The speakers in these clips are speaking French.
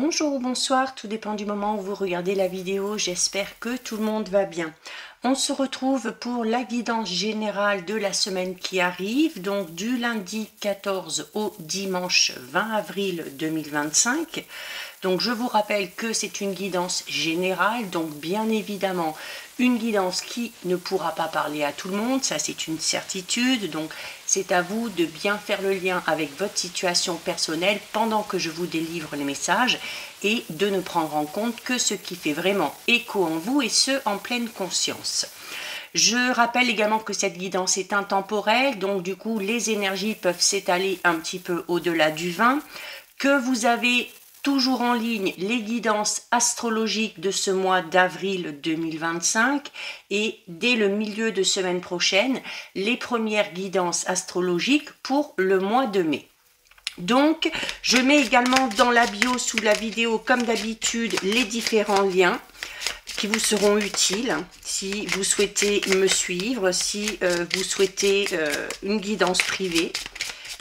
Bonjour ou bonsoir, tout dépend du moment où vous regardez la vidéo, j'espère que tout le monde va bien. On se retrouve pour la guidance générale de la semaine qui arrive, donc du lundi 14 au dimanche 20 avril 2025. Donc je vous rappelle que c'est une guidance générale, donc bien évidemment une guidance qui ne pourra pas parler à tout le monde, ça c'est une certitude, donc c'est à vous de bien faire le lien avec votre situation personnelle pendant que je vous délivre les messages et de ne prendre en compte que ce qui fait vraiment écho en vous et ce en pleine conscience. Je rappelle également que cette guidance est intemporelle, donc du coup les énergies peuvent s'étaler un petit peu au-delà du 20, que vous avez toujours en ligne les guidances astrologiques de ce mois d'avril 2025 et dès le milieu de semaine prochaine, les premières guidances astrologiques pour le mois de mai. Donc, je mets également dans la bio sous la vidéo, comme d'habitude, les différents liens qui vous seront utiles si vous souhaitez me suivre, si vous souhaitez une guidance privée.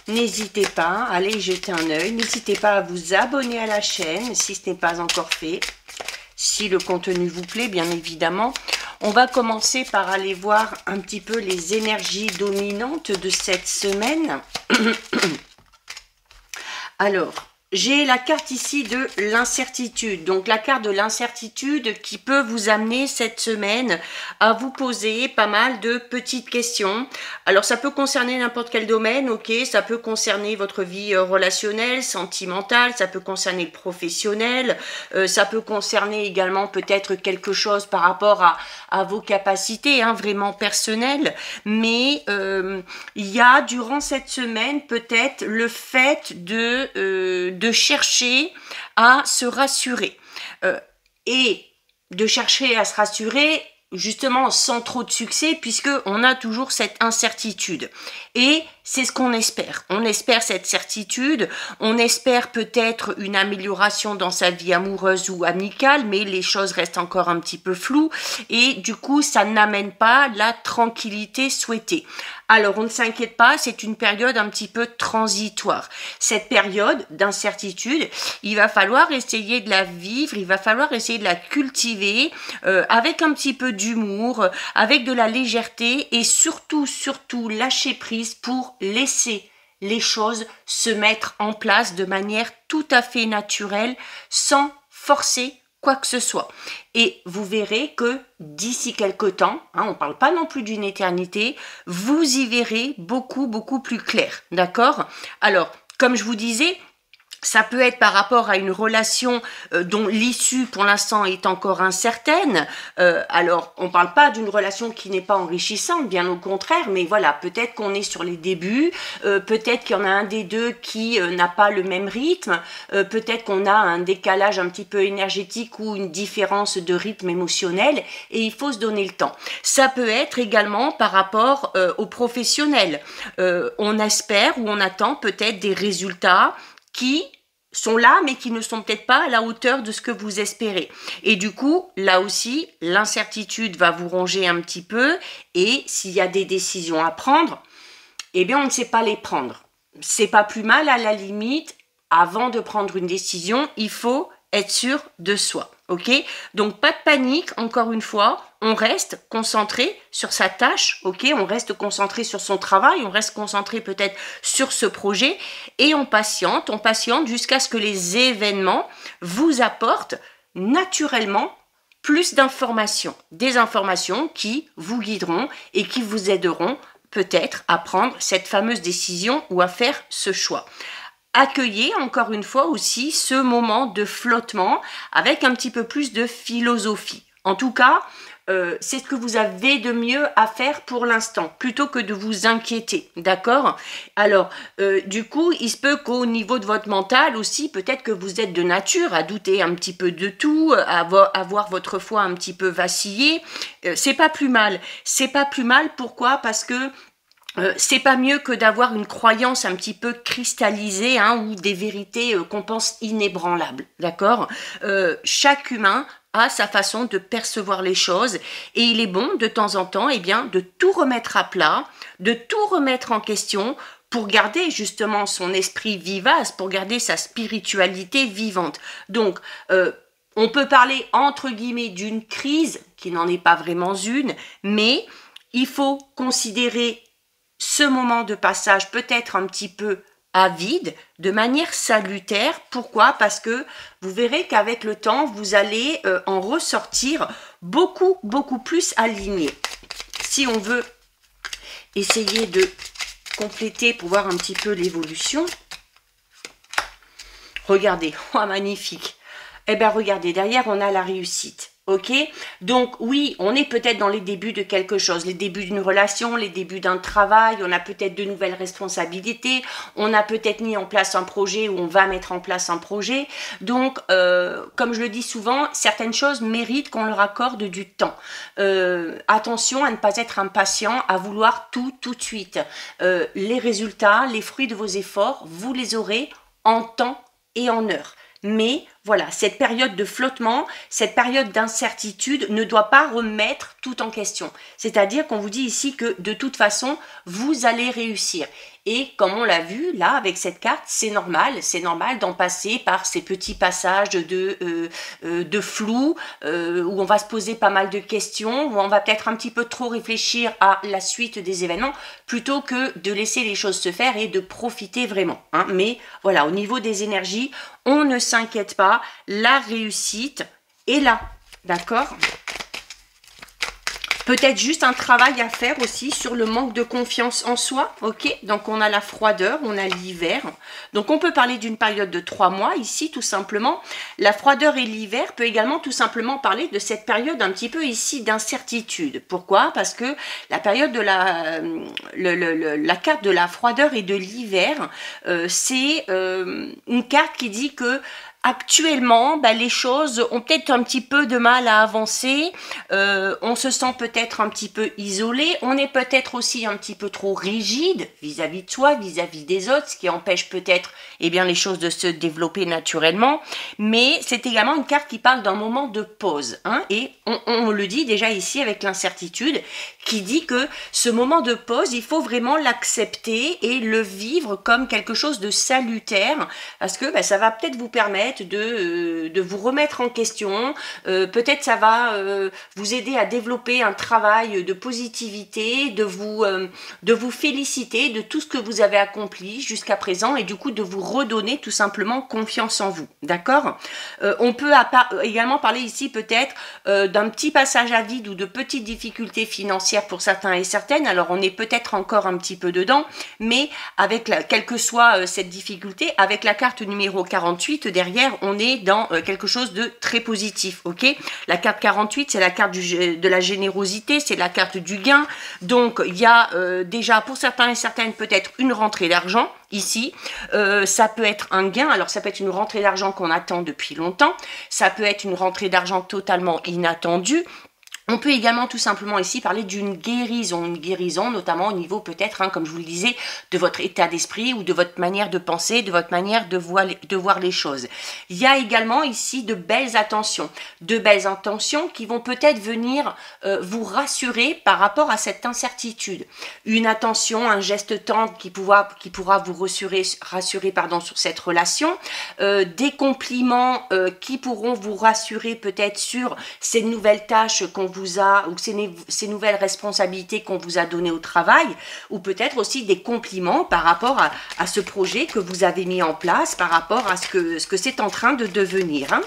N'hésitez pas à aller y jeter un œil, n'hésitez pas à vous abonner à la chaîne si ce n'est pas encore fait, si le contenu vous plaît bien évidemment. On va commencer par aller voir un petit peu les énergies dominantes de cette semaine. Alors, j'ai la carte ici de l'incertitude, donc la carte de l'incertitude qui peut vous amener cette semaine à vous poser pas mal de petites questions. Alors ça peut concerner n'importe quel domaine, ok, ça peut concerner votre vie relationnelle, sentimentale, ça peut concerner le professionnel, ça peut concerner également peut-être quelque chose par rapport à vos capacités, hein, vraiment personnelles, mais il y a durant cette semaine peut-être le fait de chercher à se rassurer et de chercher à se rassurer justement sans trop de succès puisque on a toujours cette incertitude et c'est ce qu'on espère. On espère cette certitude, on espère peut-être une amélioration dans sa vie amoureuse ou amicale, mais les choses restent encore un petit peu floues et du coup ça n'amène pas la tranquillité souhaitée. Alors on ne s'inquiète pas, c'est une période un petit peu transitoire. Cette période d'incertitude, il va falloir essayer de la vivre, il va falloir essayer de la cultiver avec un petit peu d'humour, avec de la légèreté et surtout lâcher prise pour laisser les choses se mettre en place de manière tout à fait naturelle, sans forcer quoi que ce soit. Et vous verrez que d'ici quelque temps, hein, on ne parle pas non plus d'une éternité, vous y verrez beaucoup plus clair, d'accord? Alors, comme je vous disais, ça peut être par rapport à une relation dont l'issue pour l'instant est encore incertaine. Alors, on ne parle pas d'une relation qui n'est pas enrichissante, bien au contraire, mais voilà, peut-être qu'on est sur les débuts, peut-être qu'il y en a un des deux qui n'a pas le même rythme, peut-être qu'on a un décalage un petit peu énergétique ou une différence de rythme émotionnel, et il faut se donner le temps. Ça peut être également par rapport aux professionnels. On espère ou on attend peut-être des résultats qui sont là, mais qui ne sont peut-être pas à la hauteur de ce que vous espérez. Et du coup, là aussi, l'incertitude va vous ronger un petit peu. Et s'il y a des décisions à prendre, eh bien, on ne sait pas les prendre. C'est pas plus mal, à la limite, avant de prendre une décision, il faut être sûr de soi. Ok? Donc, pas de panique, encore une fois. On reste concentré sur sa tâche, ok? On reste concentré sur son travail, on reste concentré peut-être sur ce projet et on patiente jusqu'à ce que les événements vous apportent naturellement plus d'informations. Des informations qui vous guideront et qui vous aideront peut-être à prendre cette fameuse décision ou à faire ce choix. Accueillez encore une fois aussi ce moment de flottement avec un petit peu plus de philosophie. En tout cas, c'est ce que vous avez de mieux à faire pour l'instant, plutôt que de vous inquiéter, d'accord? Alors, du coup, il se peut qu'au niveau de votre mental aussi, peut-être que vous êtes de nature à douter un petit peu de tout, à avoir votre foi un petit peu vaciller. C'est pas plus mal. C'est pas plus mal, pourquoi? Parce que c'est pas mieux que d'avoir une croyance un petit peu cristallisée, hein, ou des vérités qu'on pense inébranlables, d'accord? Chaque humain a sa façon de percevoir les choses et il est bon de temps en temps, eh bien, de tout remettre à plat, de tout remettre en question pour garder justement son esprit vivace, pour garder sa spiritualité vivante. Donc, on peut parler entre guillemets d'une crise, qui n'en est pas vraiment une, mais il faut considérer ce moment de passage peut-être un petit peu à vide, de manière salutaire. Pourquoi? Parce que vous verrez qu'avec le temps, vous allez en ressortir beaucoup plus aligné. Si on veut essayer de compléter pour voir un petit peu l'évolution, regardez, oh, magnifique. Eh bien, regardez, derrière, on a la réussite. Ok, donc oui, on est peut-être dans les débuts de quelque chose, les débuts d'une relation, les débuts d'un travail, on a peut-être de nouvelles responsabilités, on a peut-être mis en place un projet ou on va mettre en place un projet. Donc, comme je le dis souvent, certaines choses méritent qu'on leur accorde du temps. Attention à ne pas être impatient, à vouloir tout de suite. Les résultats, les fruits de vos efforts, vous les aurez en temps et en heure. Mais voilà, cette période de flottement, cette période d'incertitude ne doit pas remettre tout en question. C'est-à-dire qu'on vous dit ici que de toute façon, vous allez réussir. Et comme on l'a vu là avec cette carte, c'est normal d'en passer par ces petits passages de flou, où on va se poser pas mal de questions, où on va peut-être un petit peu trop réfléchir à la suite des événements, plutôt que de laisser les choses se faire et de profiter vraiment. Hein. Mais voilà, au niveau des énergies, on ne s'inquiète pas, la réussite est là, d'accord ? Peut-être juste un travail à faire aussi sur le manque de confiance en soi, ok? Donc on a la froideur, on a l'hiver. Donc on peut parler d'une période de 3 mois ici tout simplement. La froideur et l'hiver peut également tout simplement parler de cette période un petit peu ici d'incertitude. Pourquoi? Parce que la période de la carte de la froideur et de l'hiver, c'est une carte qui dit que actuellement, les choses ont peut-être un petit peu de mal à avancer, on se sent peut-être un petit peu isolé, on est peut-être aussi un petit peu trop rigide vis-à-vis de soi, vis-à-vis des autres, ce qui empêche peut-être les choses de se développer naturellement, mais c'est également une carte qui parle d'un moment de pause, hein, et on le dit déjà ici avec l'incertitude, qui dit que ce moment de pause, il faut vraiment l'accepter et le vivre comme quelque chose de salutaire, parce que ça va peut-être vous permettre de vous remettre en question, peut-être ça va vous aider à développer un travail de positivité, de vous féliciter de tout ce que vous avez accompli jusqu'à présent et du coup de vous redonner tout simplement confiance en vous, d'accord? On peut également parler ici peut-être d'un petit passage à vide ou de petites difficultés financières pour certains et certaines, alors on est peut-être encore un petit peu dedans, mais avec quelle que soit cette difficulté, avec la carte numéro 48 derrière, on est dans quelque chose de très positif, ok? La carte 48, c'est la carte de la générosité, c'est la carte du gain, donc il y a déjà pour certains et certaines peut-être une rentrée d'argent, ici, ça peut être un gain, alors ça peut être une rentrée d'argent qu'on attend depuis longtemps, ça peut être une rentrée d'argent totalement inattendue. On peut également tout simplement ici parler d'une guérison, une guérison notamment au niveau peut-être, hein, comme je vous le disais, de votre état d'esprit ou de votre manière de penser, de votre manière de voir les choses. Il y a également ici de belles intentions qui vont peut-être venir vous rassurer par rapport à cette incertitude. Une attention, un geste tendre qui pourra vous rassurer sur cette relation, des compliments qui pourront vous rassurer peut-être sur ces nouvelles tâches qu'on vous a, ou ces nouvelles responsabilités qu'on vous a données au travail, ou peut-être aussi des compliments par rapport à ce projet que vous avez mis en place, par rapport à ce que c'est en train de devenir. Hein.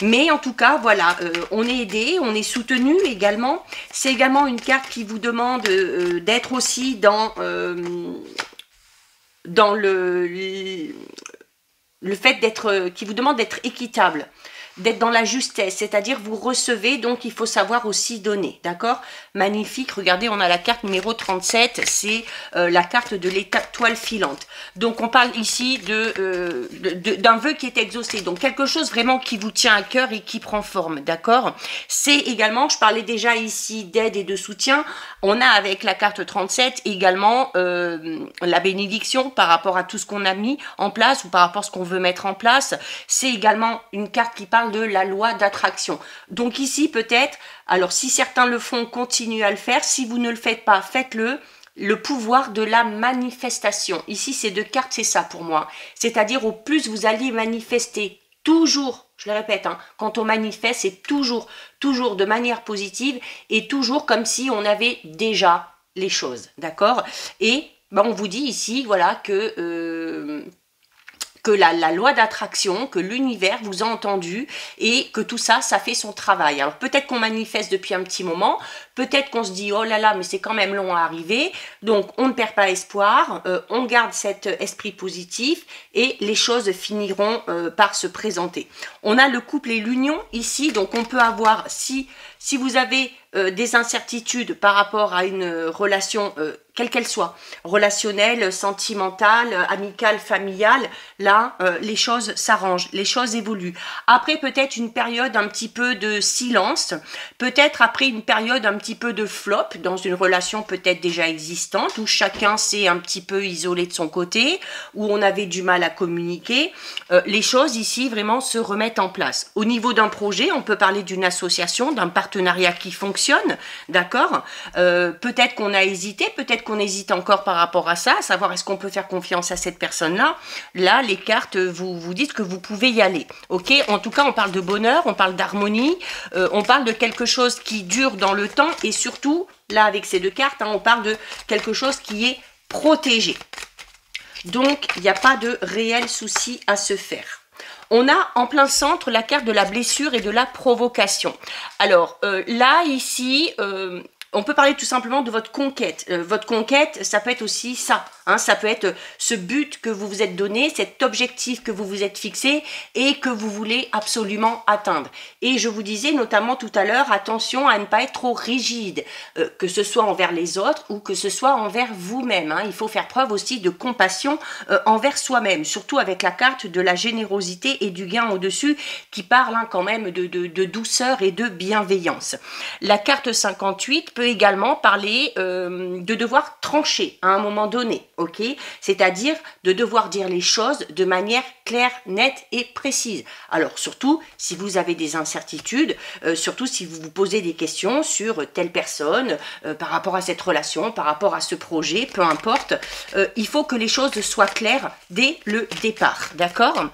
Mais en tout cas, voilà, on est aidé, on est soutenu également. C'est également une carte qui vous demande d'être aussi dans le fait d'être, qui vous demande d'être équitable, d'être dans la justesse, c'est-à-dire vous recevez, donc il faut savoir aussi donner, d'accord? Magnifique, regardez, on a la carte numéro 37, c'est la carte de l'étoile filante. Donc on parle ici d'un vœu qui est exaucé, donc quelque chose vraiment qui vous tient à cœur et qui prend forme, d'accord? C'est également, je parlais déjà ici d'aide et de soutien, on a avec la carte 37 également la bénédiction par rapport à tout ce qu'on a mis en place ou par rapport à ce qu'on veut mettre en place. C'est également une carte qui parle de la loi d'attraction. Donc ici peut-être, alors si certains le font, continuez à le faire. Si vous ne le faites pas, faites-le. le pouvoir de la manifestation. Ici, ces deux cartes, c'est ça pour moi. C'est-à-dire, au plus vous allez manifester, toujours, je le répète, hein, quand on manifeste, c'est toujours de manière positive et toujours comme si on avait déjà les choses, d'accord? Et ben, on vous dit ici, voilà, que la loi d'attraction, que l'univers vous a entendu et que tout ça, ça fait son travail. Alors peut-être qu'on manifeste depuis un petit moment, peut-être qu'on se dit oh là là, mais c'est quand même long à arriver, donc on ne perd pas espoir, on garde cet esprit positif et les choses finiront par se présenter. On a le couple et l'union ici, donc on peut avoir, si vous avez des incertitudes par rapport à une relation, quelle qu'elle soit, relationnelle, sentimentale, amicale, familiale, là, les choses s'arrangent, les choses évoluent. Après, peut-être une période un petit peu de silence, peut-être après une période un petit peu de flop dans une relation peut-être déjà existante, où chacun s'est un petit peu isolé de son côté, où on avait du mal à communiquer, les choses ici vraiment se remettent en place. Au niveau d'un projet, on peut parler d'une association, d'un partenariat qui fonctionne, d'accord, peut-être qu'on a hésité, peut-être qu'on hésite encore par rapport à ça, à savoir est-ce qu'on peut faire confiance à cette personne-là. Là, les cartes vous disent que vous pouvez y aller, ok? En tout cas, on parle de bonheur, on parle d'harmonie, on parle de quelque chose qui dure dans le temps et surtout, là, avec ces deux cartes, hein, on parle de quelque chose qui est protégé. Donc, il n'y a pas de réel souci à se faire. On a en plein centre la carte de la blessure et de la provocation. Alors là, ici, on peut parler tout simplement de votre conquête. Votre conquête, ça peut être aussi ça. Hein, ça peut être ce but que vous vous êtes donné, cet objectif que vous vous êtes fixé et que vous voulez absolument atteindre. Et je vous disais notamment tout à l'heure, attention à ne pas être trop rigide, que ce soit envers les autres ou que ce soit envers vous-même. Hein. Il faut faire preuve aussi de compassion envers soi-même, surtout avec la carte de la générosité et du gain au-dessus qui parle hein, quand même de douceur et de bienveillance. La carte 58 peut également parler de devoir trancher à un moment donné. Ok, c'est-à-dire de devoir dire les choses de manière claire, nette et précise. Alors surtout si vous avez des incertitudes, surtout si vous vous posez des questions sur telle personne, par rapport à cette relation, par rapport à ce projet, peu importe, il faut que les choses soient claires dès le départ, d'accord?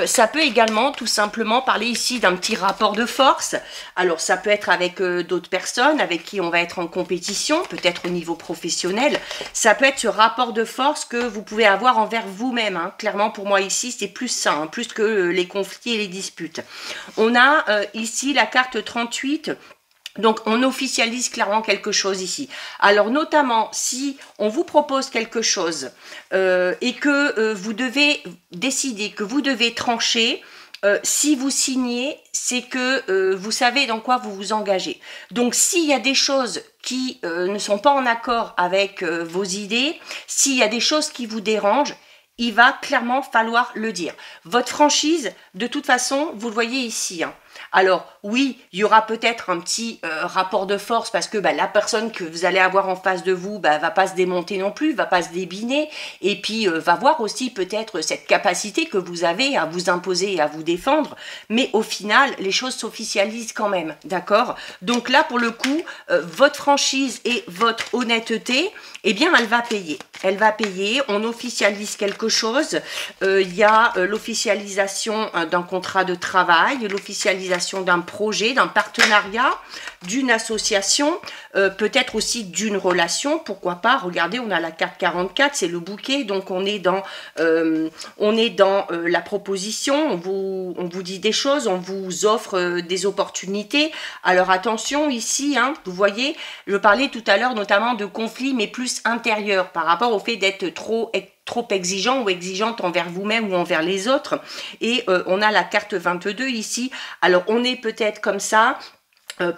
Ça peut également tout simplement parler ici d'un petit rapport de force. Alors ça peut être avec d'autres personnes avec qui on va être en compétition, peut-être au niveau professionnel. Ça peut être ce rapport de force que vous pouvez avoir envers vous-même. Hein. Clairement, pour moi ici, c'est plus ça, hein, plus que les conflits et les disputes. On a ici la carte 38. Donc, on officialise clairement quelque chose ici. Alors, notamment, si on vous propose quelque chose et que vous devez décider, que vous devez trancher, si vous signez, c'est que vous savez dans quoi vous vous engagez. Donc, s'il y a des choses qui ne sont pas en accord avec vos idées, s'il y a des choses qui vous dérangent, il va clairement falloir le dire. Votre franchise, de toute façon, vous le voyez ici, hein. Alors oui, il y aura peut-être un petit rapport de force parce que la personne que vous allez avoir en face de vous va pas se démonter non plus, va pas se débiner et puis va voir aussi peut-être cette capacité que vous avez à vous imposer et à vous défendre. Mais au final, les choses s'officialisent quand même, d'accord? Donc là, pour le coup, votre franchise et votre honnêteté, eh bien, elle va payer. Elle va payer, on officialise quelque chose. Il y a l'officialisation d'un contrat de travail, l'officialisation d'un projet, d'un partenariat, d'une association, peut-être aussi d'une relation, pourquoi pas. Regardez, on a la carte 44, c'est le bouquet, donc on est dans la proposition, on vous dit des choses, on vous offre des opportunités. Alors attention ici, hein, vous voyez, je parlais tout à l'heure notamment de conflits, mais plus intérieurs, par rapport au fait d'être trop exigeant ou exigeante envers vous-même ou envers les autres. Et on a la carte 22 ici. Alors on est peut-être comme ça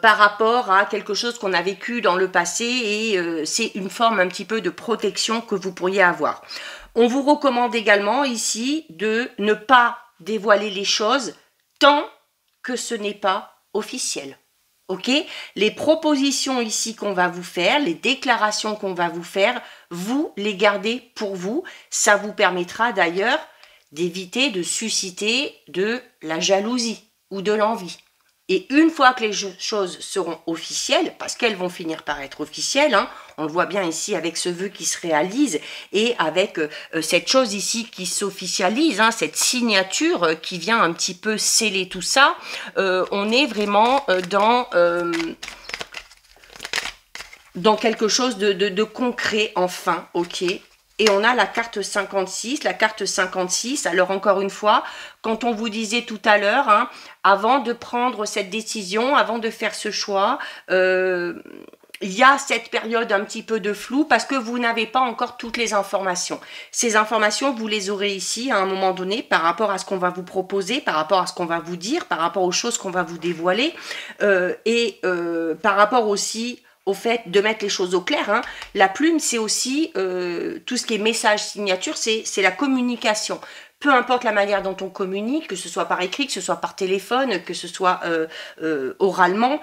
par rapport à quelque chose qu'on a vécu dans le passé et c'est une forme un petit peu de protection que vous pourriez avoir. On vous recommande également ici de ne pas dévoiler les choses tant que ce n'est pas officiel. Ok, les propositions ici qu'on va vous faire, les déclarations qu'on va vous faire, vous les gardez pour vous. Ça vous permettra d'ailleurs d'éviter de susciter de la jalousie ou de l'envie. Et une fois que les choses seront officielles, parce qu'elles vont finir par être officielles, hein, on le voit bien ici avec ce vœu qui se réalise et avec cette chose ici qui s'officialise, hein, cette signature qui vient un petit peu sceller tout ça, on est vraiment dans quelque chose de concret enfin, ok. Et on a la carte 56. La carte 56, alors encore une fois, quand on vous disait tout à l'heure, hein, avant de prendre cette décision, avant de faire ce choix, il y a cette période un petit peu de flou parce que vous n'avez pas encore toutes les informations. Ces informations, vous les aurez ici à un moment donné par rapport à ce qu'on va vous proposer, par rapport à ce qu'on va vous dire, par rapport aux choses qu'on va vous dévoiler par rapport aussi au fait de mettre les choses au clair. Hein. La plume, c'est aussi tout ce qui est message, signature, c'est la communication. Peu importe la manière dont on communique, que ce soit par écrit, que ce soit par téléphone, que ce soit oralement,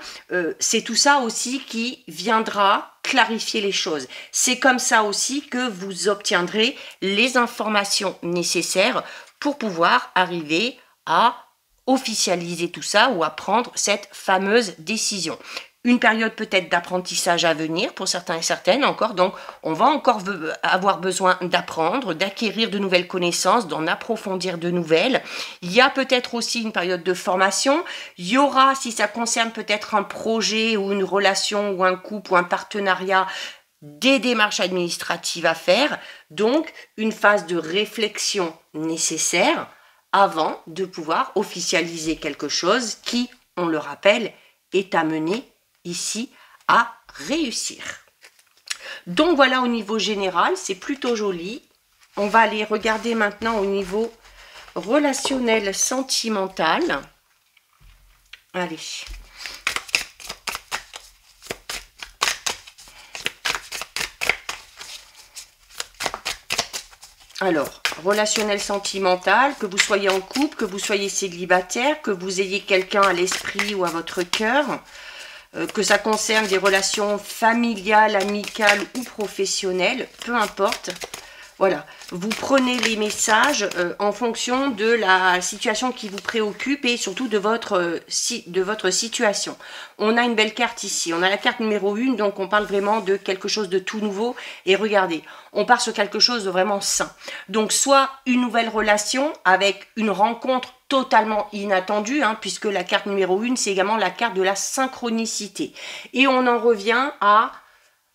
c'est tout ça aussi qui viendra clarifier les choses. C'est comme ça aussi que vous obtiendrez les informations nécessaires pour pouvoir arriver à officialiser tout ça ou à prendre cette fameuse décision. Une période peut-être d'apprentissage à venir pour certains et certaines encore, donc on va encore avoir besoin d'apprendre, d'acquérir de nouvelles connaissances, d'en approfondir de nouvelles. Il y a peut-être aussi une période de formation, il y aura, si ça concerne peut-être un projet ou une relation ou un couple ou un partenariat, des démarches administratives à faire, donc une phase de réflexion nécessaire avant de pouvoir officialiser quelque chose qui, on le rappelle, est amené ici à réussir. Donc voilà au niveau général, c'est plutôt joli. On va aller regarder maintenant au niveau relationnel, sentimental. Allez. Alors, relationnel sentimental, que vous soyez en couple, que vous soyez célibataire, que vous ayez quelqu'un à l'esprit ou à votre cœur, que ça concerne des relations familiales, amicales ou professionnelles, peu importe. Voilà, vous prenez les messages en fonction de la situation qui vous préoccupe et surtout de votre situation. On a une belle carte ici, on a la carte numéro 1, donc on parle vraiment de quelque chose de tout nouveau. Et regardez, on part sur quelque chose de vraiment sain. Donc soit une nouvelle relation avec une rencontre totalement inattendue, hein, puisque la carte numéro 1, c'est également la carte de la synchronicité. Et on en revient à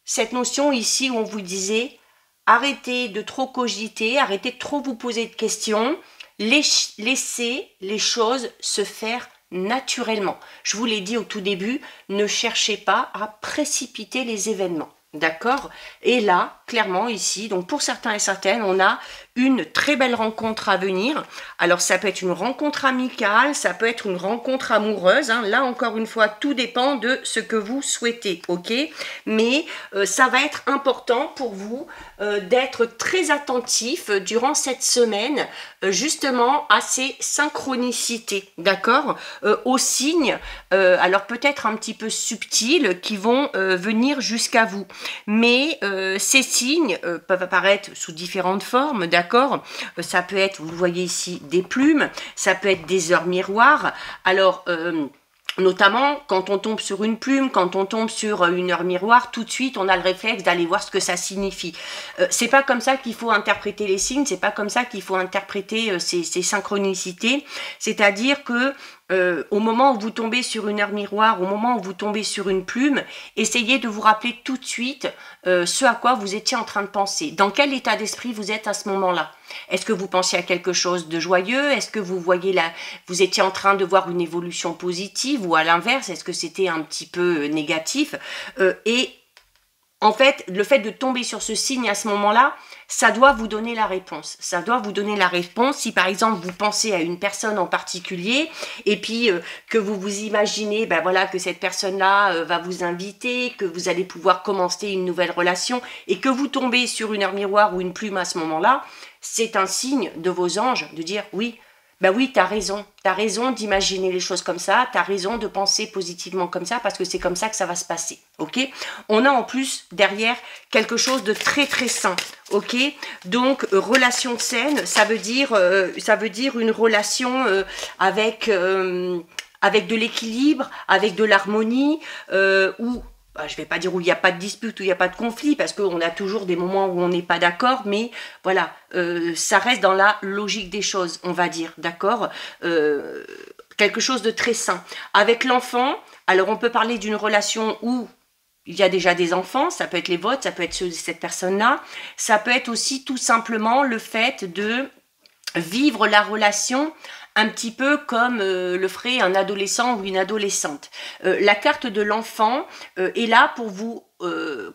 cette notion ici où on vous disait... Arrêtez de trop cogiter, arrêtez de trop vous poser de questions, laissez les choses se faire naturellement. Je vous l'ai dit au tout début, ne cherchez pas à précipiter les événements. D'accord? Et là, clairement ici, donc pour certains et certaines, on a une très belle rencontre à venir. Alors ça peut être une rencontre amicale, ça peut être une rencontre amoureuse. Hein. Là encore une fois, tout dépend de ce que vous souhaitez, ok? Mais ça va être important pour vous d'être très attentif durant cette semaine, justement à ces synchronicités, d'accord? Aux signes, alors peut-être un petit peu subtils, qui vont venir jusqu'à vous. Mais ces signes peuvent apparaître sous différentes formes, d'accord? Ça peut être, vous voyez ici, des plumes, ça peut être des heures miroirs. Alors, notamment, quand on tombe sur une plume, quand on tombe sur une heure miroir, tout de suite, on a le réflexe d'aller voir ce que ça signifie. C'est pas comme ça qu'il faut interpréter les signes, c'est pas comme ça qu'il faut interpréter ces synchronicités. C'est-à-dire que au moment où vous tombez sur une heure miroir, au moment où vous tombez sur une plume, essayez de vous rappeler tout de suite ce à quoi vous étiez en train de penser. Dans quel état d'esprit vous êtes à ce moment-là? Est-ce que vous pensiez à quelque chose de joyeux? Est-ce que vous vous étiez en train de voir une évolution positive ou à l'inverse? Est-ce que c'était un petit peu négatif? Et en fait, le fait de tomber sur ce signe à ce moment-là, ça doit vous donner la réponse. Ça doit vous donner la réponse. Si par exemple vous pensez à une personne en particulier et puis que vous vous imaginez ben voilà, que cette personne-là va vous inviter, que vous allez pouvoir commencer une nouvelle relation et que vous tombez sur une heure miroir ou une plume à ce moment-là, c'est un signe de vos anges de dire oui, ben oui, t'as raison d'imaginer les choses comme ça, t'as raison de penser positivement comme ça, parce que c'est comme ça que ça va se passer, ok? On a en plus derrière quelque chose de très très sain, ok? Donc relation saine, ça veut dire une relation avec avec de l'équilibre, avec de l'harmonie, où je ne vais pas dire où il n'y a pas de dispute, où il n'y a pas de conflit, parce qu'on a toujours des moments où on n'est pas d'accord, mais voilà, ça reste dans la logique des choses, on va dire, d'accord, quelque chose de très sain. Avec l'enfant, alors on peut parler d'une relation où il y a déjà des enfants, ça peut être les vôtres, ça peut être ceux de cette personne-là, ça peut être aussi tout simplement le fait de vivre la relation un petit peu comme le ferait un adolescent ou une adolescente. La carte de l'enfant est là pour vous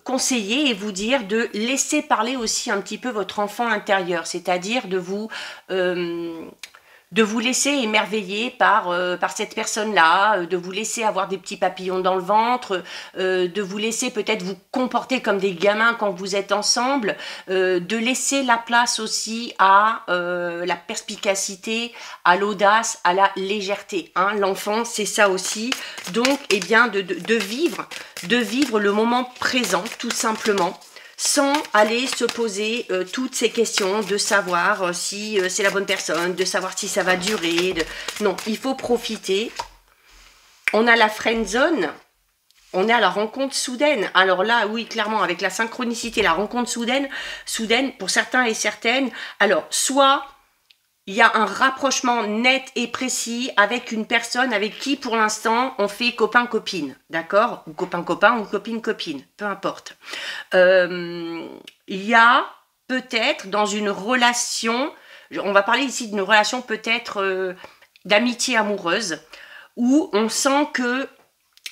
conseiller et vous dire de laisser parler aussi un petit peu votre enfant intérieur, c'est-à-dire de vous laisser émerveiller par cette personne-là, de vous laisser avoir des petits papillons dans le ventre, de vous laisser peut-être vous comporter comme des gamins quand vous êtes ensemble, de laisser la place aussi à la perspicacité, à l'audace, à la légèreté. Hein. L'enfant, c'est ça aussi. Donc, eh bien, de vivre le moment présent, tout simplement, sans aller se poser toutes ces questions de savoir si c'est la bonne personne, de savoir si ça va durer. Non, il faut profiter. On a la friend zone, on est à la rencontre soudaine. Alors là, oui, clairement, avec la synchronicité, la rencontre soudaine pour certains et certaines. Alors, soit il y a un rapprochement net et précis avec une personne avec qui, pour l'instant, on fait copain-copine, d'accord? Ou copain-copain ou copine-copine, peu importe. Il y a peut-être dans une relation, on va parler ici d'une relation peut-être d'amitié amoureuse, où on sent que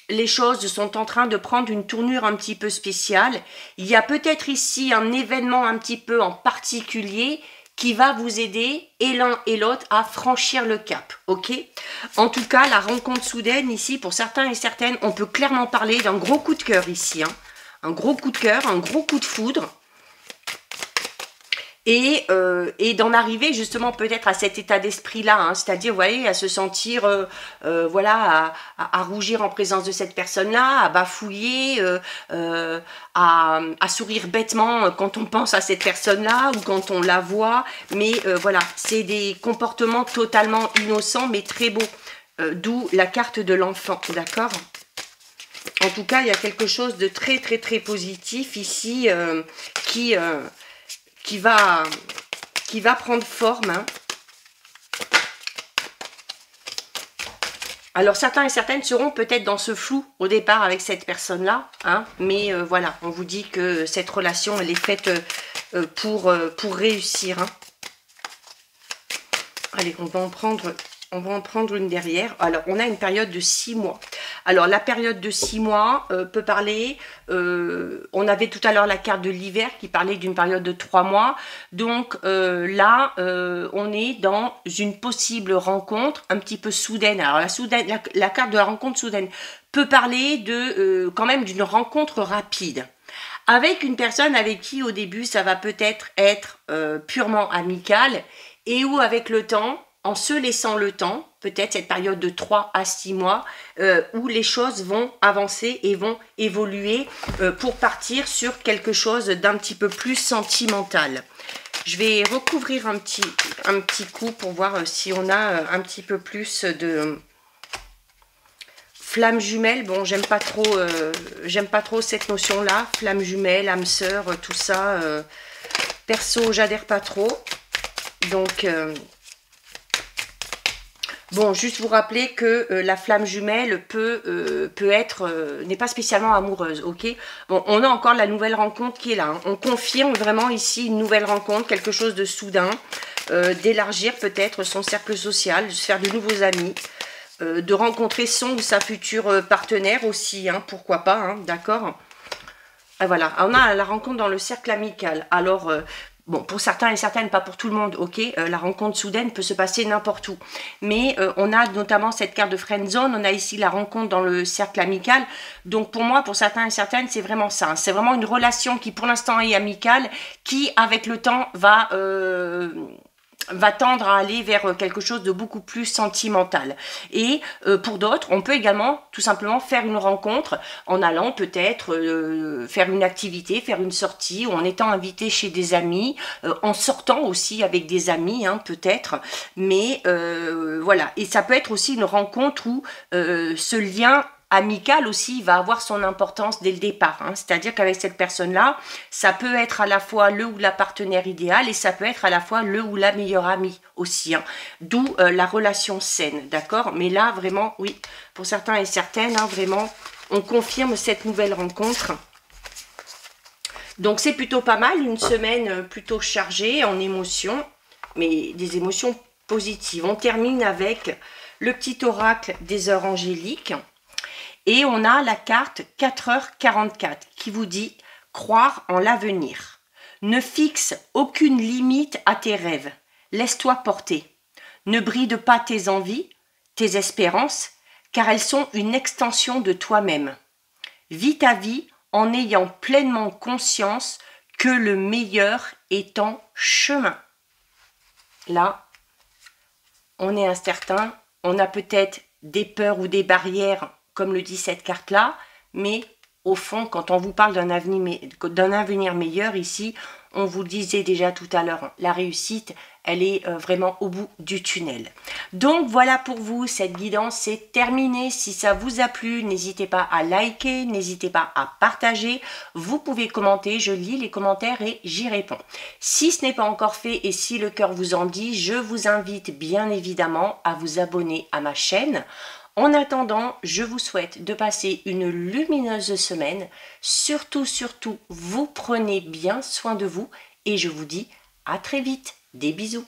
les choses sont en train de prendre une tournure un petit peu spéciale. Il y a peut-être ici un événement un petit peu en particulier qui va vous aider, et l'un et l'autre, à franchir le cap, ok? En tout cas, la rencontre soudaine, ici, pour certains et certaines, on peut clairement parler d'un gros coup de cœur ici, hein. Un gros coup de cœur, un gros coup de foudre, et d'en arriver justement peut-être à cet état d'esprit-là, hein, c'est-à-dire, vous voyez, à se sentir, voilà, à rougir en présence de cette personne-là, à bafouiller, à sourire bêtement quand on pense à cette personne-là ou quand on la voit, mais voilà, c'est des comportements totalement innocents, mais très beaux, d'où la carte de l'enfant, d'accord? En tout cas, il y a quelque chose de très, très, très positif ici qui va prendre forme. Hein. Alors, certains et certaines seront peut-être dans ce flou au départ avec cette personne-là, hein, mais voilà, on vous dit que cette relation, elle est faite pour réussir. Hein. Allez, on va en prendre une derrière. Alors, on a une période de 6 mois. Alors, la période de 6 mois peut parler... on avait tout à l'heure la carte de l'hiver qui parlait d'une période de 3 mois. Donc, là, on est dans une possible rencontre un petit peu soudaine. Alors, la carte de la rencontre soudaine peut parler de quand même d'une rencontre rapide. Avec une personne avec qui, au début, ça va peut-être être purement amical et où, avec le temps... en se laissant le temps, peut-être cette période de 3 à 6 mois, où les choses vont avancer et vont évoluer pour partir sur quelque chose d'un petit peu plus sentimental. Je vais recouvrir un petit coup pour voir si on a un petit peu plus de flamme jumelle. Bon, j'aime pas trop cette notion-là, flamme jumelle, âme sœur, tout ça. Perso, j'adhère pas trop. Donc... bon, juste vous rappeler que la flamme jumelle n'est pas spécialement amoureuse, ok? Bon, on a encore la nouvelle rencontre qui est là. Hein. On confirme vraiment ici une nouvelle rencontre, quelque chose de soudain, d'élargir peut-être son cercle social, de se faire de nouveaux amis, de rencontrer son ou sa future partenaire aussi, hein, pourquoi pas, hein, d'accord? Et voilà, on a la rencontre dans le cercle amical. Alors... bon, pour certains et certaines, pas pour tout le monde, ok, la rencontre soudaine peut se passer n'importe où. Mais on a notamment cette carte de friend zone, on a ici la rencontre dans le cercle amical. Donc pour moi, pour certains et certaines, c'est vraiment ça. Hein. C'est vraiment une relation qui pour l'instant est amicale, qui avec le temps va va tendre à aller vers quelque chose de beaucoup plus sentimental. Et pour d'autres, on peut également tout simplement faire une rencontre en allant peut-être faire une activité, faire une sortie, ou en étant invité chez des amis, en sortant aussi avec des amis, hein, peut-être. Mais voilà, et ça peut être aussi une rencontre où ce lien amical aussi va avoir son importance dès le départ, hein. C'est-à-dire qu'avec cette personne-là, ça peut être à la fois le ou la partenaire idéal et ça peut être à la fois le ou la meilleure amie aussi, hein. D'où la relation saine, d'accord? Mais là, vraiment, oui, pour certains et certaines, hein, vraiment, on confirme cette nouvelle rencontre. Donc c'est plutôt pas mal, une semaine plutôt chargée en émotions, mais des émotions positives. On termine avec le petit oracle des heures angéliques. Et on a la carte 4h44 qui vous dit « Croire en l'avenir ». Ne fixe aucune limite à tes rêves. Laisse-toi porter. Ne bride pas tes envies, tes espérances, car elles sont une extension de toi-même. Vis ta vie en ayant pleinement conscience que le meilleur est en chemin. Là, on est incertain, on a peut-être des peurs ou des barrières, comme le dit cette carte-là, mais au fond, quand on vous parle d'un avenir meilleur ici, on vous disait déjà tout à l'heure, la réussite, elle est vraiment au bout du tunnel. Donc voilà pour vous, cette guidance, c'est terminé. Si ça vous a plu, n'hésitez pas à liker, n'hésitez pas à partager. Vous pouvez commenter, je lis les commentaires et j'y réponds. Si ce n'est pas encore fait et si le cœur vous en dit, je vous invite bien évidemment à vous abonner à ma chaîne. En attendant, je vous souhaite de passer une lumineuse semaine. Surtout, vous prenez bien soin de vous et je vous dis à très vite. Des bisous.